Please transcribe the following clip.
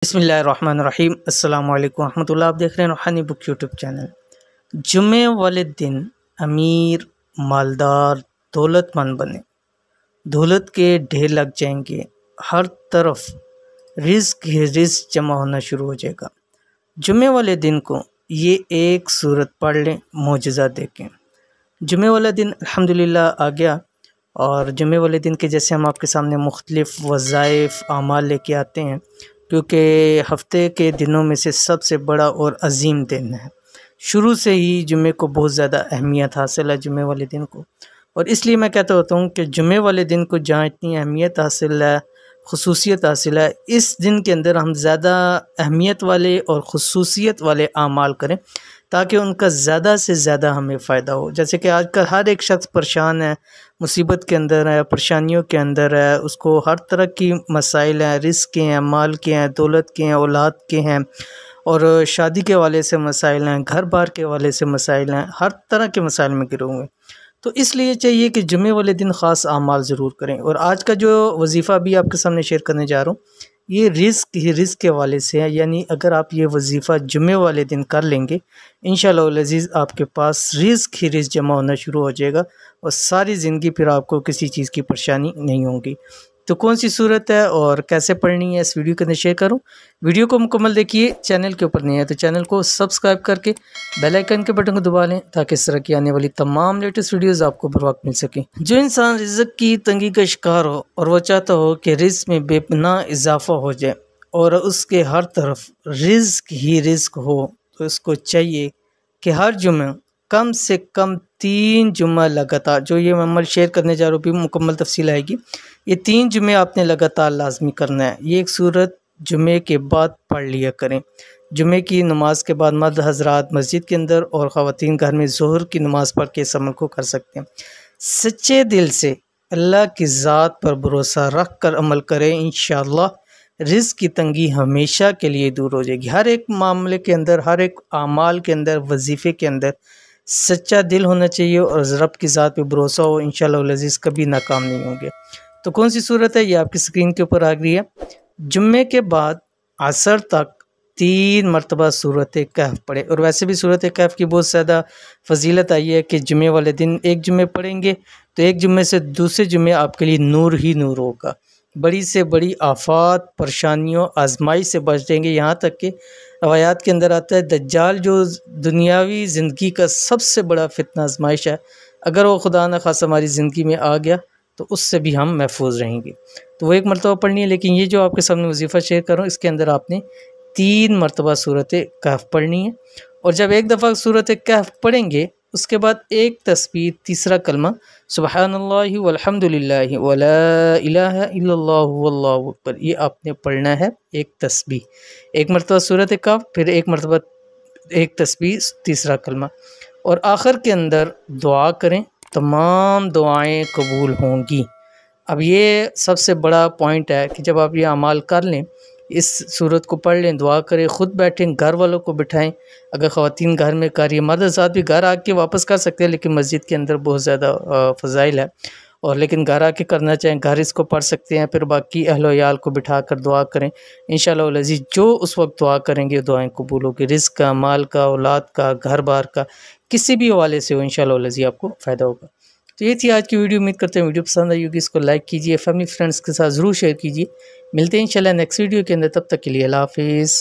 بسم اللہ الرحمن الرحیم۔ السلام علیکم ورحمۃ اللہ۔ آپ دیکھ رہے ہیں روحانی بک یوٹیوب چینل۔ جمعے والے دن امیر، مالدار، دولت مند بنے، دولت کے ڈھیر لگ جائیں گے، ہر طرف رزق ہی رزق جمع ہونا شروع ہو جائے گا۔ جمعے والے دن کو یہ ایک سورت پڑھ لیں، معجزہ دیکھیں۔ جمعے والا دن الحمدللہ آ گیا، اور جمعے والے دن کے جیسے ہم آپ کے سامنے مختلف وظائف اعمال لے کے آتے ہیں، کیونکہ ہفتے کے دنوں میں سے سب سے بڑا اور عظیم دن ہے۔ شروع سے ہی جمعے کو بہت زیادہ اہمیت حاصل ہے، جمعے والے دن کو، اور اس لیے میں کہتا ہوتا ہوں کہ جمعے والے دن کو جہاں اتنی اہمیت حاصل ہے، خصوصیت حاصل ہے، اس دن کے اندر ہم زیادہ اہمیت والے اور خصوصیت والے اعمال کریں تاکہ ان کا زیادہ سے زیادہ ہمیں فائدہ ہو۔ جیسے کہ آج کل ہر ایک شخص پریشان ہے، مصیبت کے اندر ہے، پریشانیوں کے اندر ہے، اس کو ہر طرح کی مسائل ہیں، رزق کے ہیں، مال کے ہیں، دولت کے ہیں، اولاد کے ہیں، اور شادی کے حوالے سے مسائل ہیں، گھر بار کے حوالے سے مسائل ہیں، ہر طرح کے مسائل میں گرے ہوئے ہیں۔ تو اس لیے چاہیے کہ جمعے والے دن خاص اعمال ضرور کریں۔ اور آج کا جو وظیفہ بھی آپ کے سامنے شیئر کرنے جا رہا ہوں، یہ رزق ہی رزق کے حوالے سے ہے، یعنی اگر آپ یہ وظیفہ جمعے والے دن کر لیں گے، انشاءاللہ العزیز آپ کے پاس رزق ہی رزق جمع ہونا شروع ہو جائے گا، اور ساری زندگی پھر آپ کو کسی چیز کی پریشانی نہیں ہوگی۔ تو کون سی صورت ہے اور کیسے پڑھنی ہے، اس ویڈیو کے اندر شیئر کروں۔ ویڈیو کو مکمل دیکھیے، چینل کے اوپر نہیں ہے تو چینل کو سبسکرائب کر کے بیل آئیکن کے بٹن کو دبا لیں تاکہ اس طرح کی آنے والی تمام لیٹسٹ ویڈیوز آپ کو بر وقت مل سکیں۔ جو انسان رزق کی تنگی کا شکار ہو اور وہ چاہتا ہو کہ رزق میں بے پناہ اضافہ ہو جائے اور اس کے ہر طرف رزق ہی رزق ہو، تو اس کو چاہیے کہ ہر جمعہ کم سے کم 3 جمعہ لگاتار، جو یہ میں عمل شیئر کرنے جا رہا ہوں بھی مکمل تفصیل آئے گی، یہ 3 جمعے آپ نے لگاتار لازمی کرنا ہے۔ یہ ایک صورت جمعے کے بعد پڑھ لیا کریں۔ جمعے کی نماز کے بعد مرد حضرات مسجد کے اندر اور خواتین گھر میں ظہر کی نماز پڑھ کے اس عمل کو کر سکتے ہیں۔ سچے دل سے اللہ کی ذات پر بھروسہ رکھ کر عمل کریں، انشاءاللہ رزق کی تنگی ہمیشہ کے لیے دور ہو جائے گی۔ ہر ایک معاملے کے اندر، ہر ایک اعمال کے اندر، وظیفے کے اندر سچا دل ہونا چاہیے اور رب کی ذات پہ بھروسہ ہو، انشاءاللہ العزیز کبھی ناکام نہیں ہوں گے۔ تو کون سی صورت ہے، یہ آپ کی سکرین کے اوپر آ گئی ہے۔ جمعے کے بعد عصر تک 3 مرتبہ سورۃ کہف پڑھے، اور ویسے بھی سورۃ کہف کی بہت زیادہ فضیلت آئی ہے کہ جمعے والے دن ایک جمعے پڑھیں گے تو ایک جمعے سے دوسرے جمعے آپ کے لیے نور ہی نور ہوگا، بڑی سے بڑی آفات، پریشانیوں، آزمائی سے بچ جائیں گے۔ یہاں تک کہ روایات کے اندر آتا ہے دجال جو دنیاوی زندگی کا سب سے بڑا فتنہ آزمائش ہے، اگر وہ خدا نخواستہ ہماری زندگی میں آ گیا تو اس سے بھی ہم محفوظ رہیں گے۔ تو وہ ایک مرتبہ پڑھنی ہے، لیکن یہ جو آپ کے سامنے وظیفہ شیئر کر رہا ہوں، اس کے اندر آپ نے 3 مرتبہ سورۃ کہف پڑھنی ہے، اور جب ایک دفعہ سورۃ کہف پڑھیں گے اس کے بعد ایک تسبیح، تیسرا کلمہ سبحان اللہ والحمد للہ ولا الہ الا اللہ واللہ اکبر، یہ آپ نے پڑھنا ہے، ایک تسبیح، ایک مرتبہ سورۃ کہف، پھر ایک مرتبہ ایک تسبیح، تیسرا کلمہ، اور آخر کے اندر دعا کریں، تمام دعائیں قبول ہوں گی۔ اب یہ سب سے بڑا پوائنٹ ہے کہ جب آپ یہ اعمال کر لیں، اس صورت کو پڑھ لیں، دعا کریں، خود بیٹھیں، گھر والوں کو بٹھائیں، اگر خواتین گھر میں کر رہی ہیں، مرد حضرات بھی گھر آ کے واپس کر سکتے ہیں، لیکن مسجد کے اندر بہت زیادہ فضائل ہے، اور لیکن گھر آ کے کرنا چاہیں گھر اس کو پڑھ سکتے ہیں، پھر باقی اہل و عیال کو بٹھا کر دعا کریں، انشاءاللہ العزیز جو اس وقت دعا کریں گے دعائیں قبول ہوگی، رزق کا، مال کا، اولاد کا، گھر بار کا، کسی بھی حوالے سے ہو، انشاءاللہ العزیز آپ کو فائدہ ہوگا۔ تو یہ تھی آج کی ویڈیو، امید کرتے ہیں ویڈیو پسند آئی ہوگی، اس کو لائک کیجیے، فیملی فرینڈس کے ساتھ ضرور شیئر کیجیے۔ ملتے ہیں انشاءاللہ نیکسٹ ویڈیو کے اندر، تب تک کے لیے اللہ حافظ۔